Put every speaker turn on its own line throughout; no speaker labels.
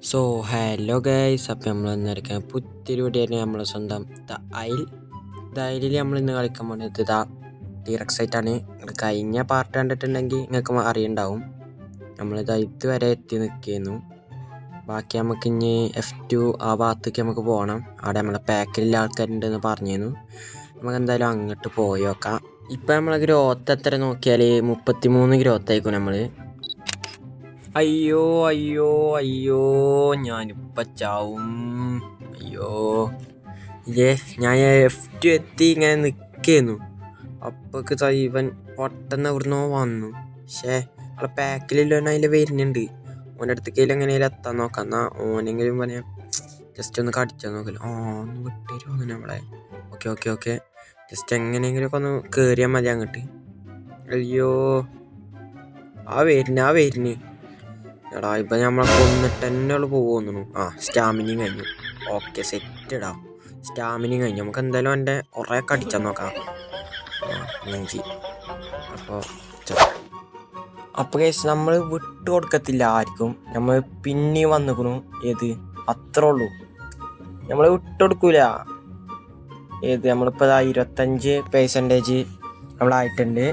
So hello guys, അപ്പം നമ്മൾ ഇന്നിരിക്കാൻ പുതിയൊരു വീഡിയോ നമ്മളെ സ്വന്തം അയലിൽ നമ്മൾ ഇന്ന് കളിക്കാൻ പോകുന്നത് ടീറക്സായിട്ടാണ്. നിങ്ങൾ കഴിഞ്ഞ പാർട്ട് കണ്ടിട്ടുണ്ടെങ്കിൽ നിങ്ങൾക്ക് അറിയുണ്ടാവും. നമ്മളിത് ഇതുവരെ എത്തി നിൽക്കുന്നു. ബാക്കി നമുക്ക് ഇനി F2 ആ ഭാഗത്തേക്ക് നമുക്ക് പോകണം. അവിടെ നമ്മളെ പാക്കിലുള്ള ആൾക്കാരുണ്ടെന്ന് പറഞ്ഞിരുന്നു. നമുക്ക് എന്തായാലും അങ്ങോട്ട് പോയി നോക്കാം. ഇപ്പം നമ്മളെ ഗ്രോത്ത് എത്ര നോക്കിയാൽ 33 ഗ്രോത്ത് ആയിരിക്കും നമ്മൾ. അയ്യോ അയ്യോ അയ്യോ, ഞാനിപ്പ ചാവും. അയ്യോ ഞാൻ F2 എത്തി ഇങ്ങനെ നിൽക്കുന്നു. അപ്പൊക്ക് ഇവൻ പെട്ടെന്ന് എവിടുന്നോ വന്നു. നമ്മളെ പാക്കിലില്ലോനെ അതിൽ വരുന്നുണ്ട്. ഓൻ്റെ അടുത്തേക്ക് എങ്ങനെയാലും എത്താൻ നോക്കാം. എന്നാ ഓനെങ്കിലും പറയാം, ജസ്റ്റ് ഒന്ന് കടിച്ചാൽ നോക്കല്ലോ. ഒന്ന് വിട്ടേരും അങ്ങനെ നമ്മളെ. ഓക്കെ ജസ്റ്റ് എങ്ങനെയെങ്കിലുമൊക്കെ ഒന്ന് കയറിയാൽ മതി അങ്ങോട്ട്. അയ്യോ ആ വരുന്നു എടാ. ഇപ്പം നമ്മളെ കൊന്നിട്ട് തന്നെ ഉള്ളു പോകുന്നു. സ്റ്റാമിനയും കഴിഞ്ഞു. ഓക്കെ സെറ്റ് ഇടാ. സ്റ്റാമിനയും കഴിഞ്ഞു. നമുക്ക് എന്തായാലും എൻ്റെ കുറേ കടിച്ചാൽ നോക്കാം. മൂഞ്ചി. അപ്പോൾ കേസ് നമ്മൾ വിട്ടു കൊടുക്കത്തില്ല ആർക്കും. നമ്മൾ പിന്നെ വന്നിക്കണു. ഏത് അത്രേ ഉള്ളൂ, നമ്മൾ വിട്ടുകൊടുക്കൂല. നമ്മളിപ്പോൾ 25% നമ്മളായിട്ടുണ്ട്.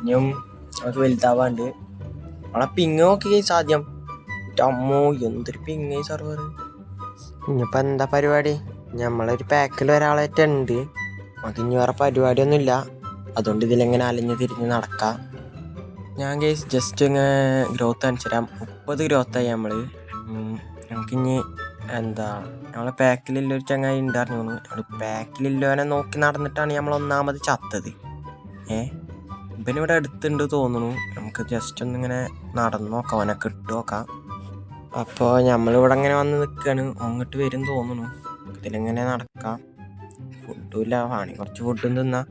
ഇനിയും നമുക്ക് വലുതാവാണ്ട്. നമ്മളെ പിങ് നോക്കി സാധ്യം. അമ്മോ എന്തൊരു പിങ് സർവർ. ഇനിയിപ്പോൾ എന്താ പരിപാടി? നമ്മളൊരു പാക്കിൽ ഒരാളായിട്ടുണ്ട്. നമുക്ക് ഇനി വേറെ പരിപാടിയൊന്നുമില്ല. അതുകൊണ്ട് ഇതിലെങ്ങനെ അലഞ്ഞ് തിരിഞ്ഞ് നടക്കാം. ഞാൻ കേസ് ജസ്റ്റ് ഇങ്ങനെ ഗ്രോത്ത് കാണിച്ചു തരാം. 30 ഗ്രോത്തായി നമ്മൾ. നമുക്കിനി നമ്മളെ പാക്കിലുള്ളൊരു ചങ്ങായി ഉണ്ടായിരുന്നു. നമ്മൾ പാക്കിലുള്ളവനെ നോക്കി നടന്നിട്ടാണ് നമ്മൾ ഒന്നാമത് ചത്തത്. ഇവനിവിടെ അടുത്തുണ്ട് തോന്നുന്നു. നമുക്ക് ജസ്റ്റ് ഒന്നിങ്ങനെ നടന്നു നോക്കാം, അവനെ കിട്ടുമോക്കാം. അപ്പോൾ നമ്മളിവിടെ ഇങ്ങനെ വന്ന് നിൽക്കുകയാണ്. അങ്ങോട്ട് വരും തോന്നുന്നു. ഇതിലിങ്ങനെ നടക്കാം. ഫുഡുമില്ല, വാണി കുറച്ച് ഫുഡും തിന്നാം.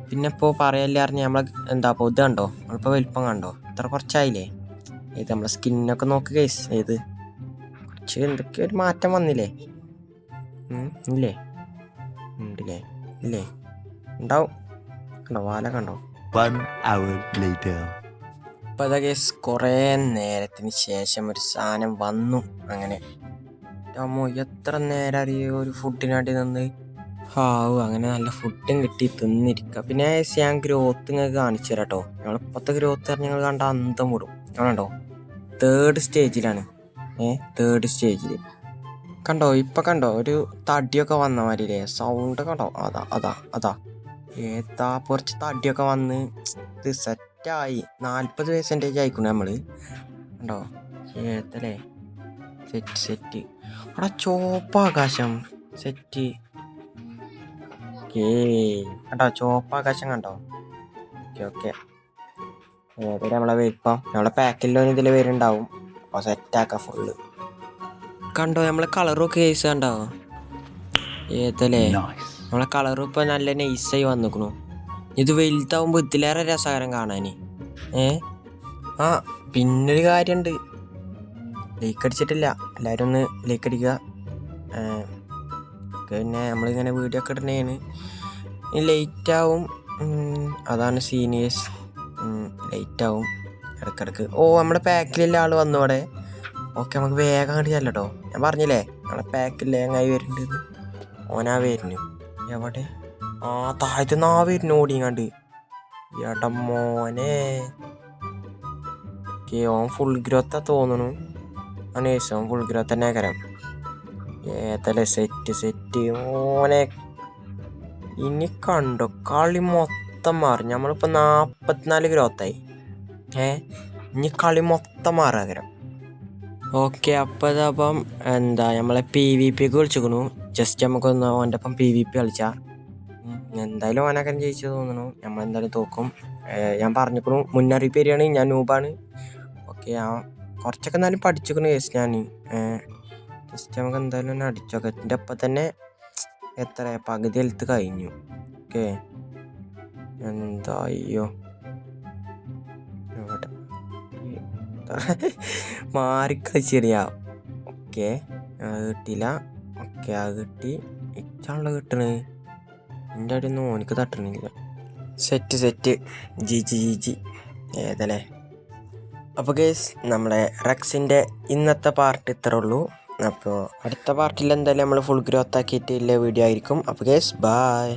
പിന്നെ ഇപ്പോൾ പറയല്ലേ അറിഞ്ഞ് നമ്മളെ അപ്പോൾ ഇത് കണ്ടോ, നമ്മളിപ്പോൾ വലിപ്പം കണ്ടോ, ഇത്ര കുറച്ചായില്ലേ. നമ്മളെ സ്കിന്നൊക്കെ നോക്ക് കേസ്. കുറച്ച് എന്തൊക്കെ ഒരു മാറ്റം വന്നില്ലേ? ഇല്ലേ? ഉണ്ടില്ലേ? ഇല്ലേ? ഉണ്ടാവും. കണ്ടോ വാല കണ്ടോ?
1 hour later.
ഇപ്പം അതാ കേസ്, കുറേ നേരത്തിന് ശേഷം ഒരു സാധനം വന്നു. അങ്ങനെ അമ്മോ എത്ര നേരം അറിയോ ഒരു ഫുഡിനാട്ടി നിന്ന്. അങ്ങനെ നല്ല ഫുഡും കിട്ടി തിന്നിരിക്കുക. പിന്നെ ഞാൻ ഗ്രോത്ത് നിങ്ങൾക്ക് കാണിച്ചു തരാം കേട്ടോ. ഞങ്ങളിപ്പോഴത്തെ ഗ്രോത്ത് പറഞ്ഞാൽ ഞങ്ങൾ കണ്ട അന്തം വിടും. കണ്ടോ 3rd സ്റ്റേജിലാണ്. 3rd സ്റ്റേജിൽ കണ്ടോ. ഇപ്പം കണ്ടോ ഒരു തടിയൊക്കെ വന്ന മാതിരില്ലേ? സൗണ്ട് കണ്ടോ? അതാ കുറച്ച് തടിയൊക്കെ വന്ന് ഇത് സെറ്റായി. 40% ആയിക്കണു നമ്മൾ. കണ്ടോ ഏതല്ലേ? സെറ്റ് അവിടെ ചോപ്പാകാശം സെറ്റ്. കണ്ടോ ചോപ്പാകാശം കണ്ടോ? ഓക്കെ ഏതൊരു നമ്മളെ വലിപ്പം നമ്മളെ പാക്കിലൊന്നും ഇതിൽ വരുന്നുണ്ടാവും. അപ്പോൾ സെറ്റാക്കാം ഫുള്ള്. കണ്ടോ നമ്മളെ കളറൊക്കെ കേസ് കണ്ടോ? ഏതല്ലേ നമ്മളെ കളറും ഇപ്പം നല്ല നൈസായി വന്നിക്കണു. ഇത് വലുതാവുമ്പോൾ ഇതിലേറെ രസകരം കാണാൻ. പിന്നൊരു കാര്യമുണ്ട്, ലൈക്ക് അടിച്ചിട്ടില്ല. എല്ലാവരും ഒന്ന് ലൈക്ക് അടിക്കുക. പിന്നെ നമ്മളിങ്ങനെ വീഡിയോ ഒക്കെ ഇടുന്നതാണ്. ലേറ്റാവും, അതാണ് സീനിയേഴ്സ്. ലേറ്റാവും ഇടക്കിടക്ക്. നമ്മുടെ പാക്കിലുള്ള ആൾ വന്നു അവിടെ. ഓക്കെ നമുക്ക് വേഗം അങ്ങോട്ട് ചെല്ലട്ടോ. ഞാൻ പറഞ്ഞില്ലേ നമ്മളെ പാക്കിൽ ചങ്ങായി വരുന്നുണ്ട്. ഓനാ വരുന്നു. എവിടെ? താഴത്തുനിന്ന് വരുന്നു ഓടിങ്ങാണ്ട്. മോനെ ഓൻ ഫുൾ ഗ്രോത്താ തോന്നുന്നു. ഓൻ ഫുൾ ഗ്രോത്ത് തന്നെ കരം. ഏതല്ലേ സെറ്റ് ഓനെ. ഇനി കണ്ടോ കളി മൊത്തം മാറി. നമ്മളിപ്പോൾ 44 ഗ്രോത്തായി. ഇനി കളി മൊത്തം മാറാകരം. ഓക്കെ അപ്പം നമ്മളെ PvP ഒക്കെ വിളിച്ചിക്കണു. ജസ്റ്റ് നമുക്കൊന്ന് ഓൻ്റെ ഒപ്പം PvP കളിച്ചാൽ എന്തായാലും ഓനൊക്കെ ജയിച്ചു തോന്നുന്നു. നമ്മളെന്തായാലും തോക്കും. ഞാൻ പറഞ്ഞിക്കണു, മുന്നറിയിപ്പ് തരികയാണ്. ഞാൻ നൂബാണ്. ഓക്കെ കുറച്ചൊക്കെ എന്നാലും പഠിച്ചിക്കണു കേസ് ഞാൻ. ജസ്റ്റ് നമുക്ക് എന്തായാലും ഒന്ന് അടിച്ചോക്കെ. എൻ്റെ ഒപ്പം തന്നെ എത്ര പകുതി ഹെൽത്ത് കഴിഞ്ഞു. ഓക്കെ അയ്യോ മാറിക്കളിച്ചെറിയാ. ഓക്കെ അത് കിട്ടിയില്ല. ഓക്കെ അത് കിട്ടി. ഇച്ചാണല്ലോ കിട്ടണ്. എൻ്റെ അവിടെ ഒന്നും ഓനിക്ക് തട്ടണില്ല. Set G ഏതല്ലേ? അപ്പോൾ ഗേസ് നമ്മളെ റെക്സിൻ്റെ ഇന്നത്തെ പാർട്ട് ഇത്രേ ഉള്ളൂ. അപ്പോൾ അടുത്ത പാർട്ടിൽ എന്തായാലും നമ്മൾ ഫുൾ ഗ്രോത്ത് ആക്കിയിട്ടുള്ള വീഡിയോ ആയിരിക്കും. അപ്പോൾ ഗേസ് ബൈ.